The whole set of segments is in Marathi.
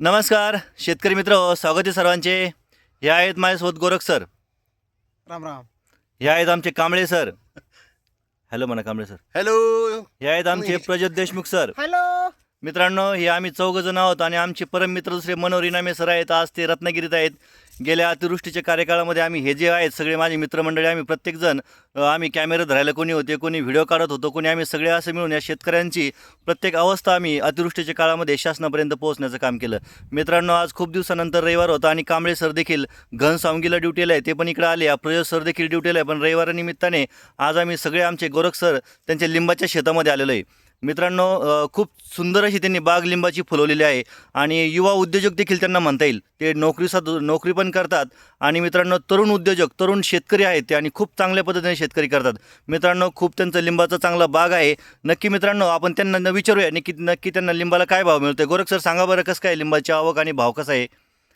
नमस्कार शेतकरी मित्र, स्वागत आहे सर्वांचे. हे आहेत माझ्यासोबत गोरख सर. राम राम. हे आहेत आमचे कांबळे सर. हॅलो म्हणा कांबळे सर. हॅलो. हे आहेत आमचे प्रज्योत देशमुख सर. हॅलो. मित्रांनो, हे आम्ही चौघजण आहोत आणि आमचे परम मित्र दुसरे मनोहर इनामे सर आहेत. आज ते रत्नागिरीत आहेत. गेल्या अतिवृष्टीच्या कार्यकाळामध्ये आम्ही हे जे आहेत सगळे माझे मित्रमंडळी, आम्ही प्रत्येकजण आम्ही कॅमेरा धरायला कोणी होते, कोणी व्हिडिओ काढत होतो, कोणी आम्ही सगळे असं मिळून या शेतकऱ्यांची प्रत्येक अवस्था आम्ही अतिवृष्टीच्या काळामध्ये शासनापर्यंत पोहोचण्याचं काम केलं. मित्रांनो, आज खूप दिवसानंतर रविवार होता आणि कांबळे सर देखील घनसावंगीला ड्युटीला आहे, ते पण इकडे आले. प्रज्योत सर देखील ड्युटीला आहे, पण रविवारानिमित्ताने आज आम्ही सगळे आमचे गोरख सर त्यांच्या लिंबाच्या शेतामध्ये आलेलो आहे. मित्रांनो, खूप सुंदर अशी त्यांनी बाग लिंबाची फुलवलेली आहे आणि युवा उद्योजक देखील त्यांना म्हणता येईल. ते नोकरी पण करतात आणि मित्रांनो, तरुण उद्योजक, तरुण शेतकरी आहेत ते आणि खूप चांगल्या पद्धतीने शेतकरी करतात. मित्रांनो, खूप त्यांचं लिंबाचा चांगला बाग आहे. नक्की मित्रांनो, आपण त्यांना विचारूया नक्की त्यांना लिंबाला काय भाव मिळतोय. गोरख सर, सांगा बरं, कसं काय लिंबाची आवक आणि भाव कसा आहे?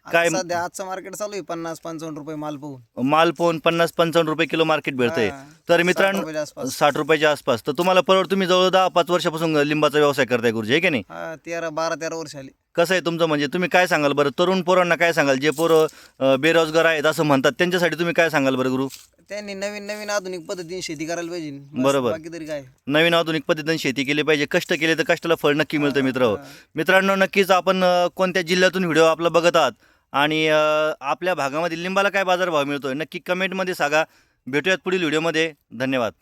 काय सध्या आजचं मार्केट चालू आहे 50-55 रुपये माल पाहून. माल पोन 50-55 रुपये किलो मार्केट भेटतंय. तर मित्रांनो, 60 रुपयाच्या आसपास. तर तुम्हाला परवड, तुम्ही जवळ 10-5 वर्षापासून लिंबाचा व्यवसाय करताय गुरुजी, आहे की नाही? 12-13 वर्ष आली. कसं आहे तुमचं, म्हणजे तुम्ही काय सांगाल बरं तरुण पोरांना, काय सांगाल जे पोरं बेरोजगार आहेत असं म्हणतात, त्यांच्यासाठी तुम्ही काय सांगाल बरं गुरु? त्यांनी नवीन आधुनिक पद्धतीने शेती करायला पाहिजे. बरोबर. बाकी तरी काय, नवीन आधुनिक पद्धतीने शेती केली पाहिजे. कष्ट केले तर कष्टाला फळ नक्की मिळतं. मित्रांनो, नक्कीच आपण कोणत्या जिल्ह्यातून व्हिडिओ आपला बघत आहात आणि आपल्या भागामध्ये लिंबाला काय बाजारभाव मिळतोय नक्की कमेंटमध्ये सांगा. भेटूयात पुढील व्हिडिओमध्ये. धन्यवाद.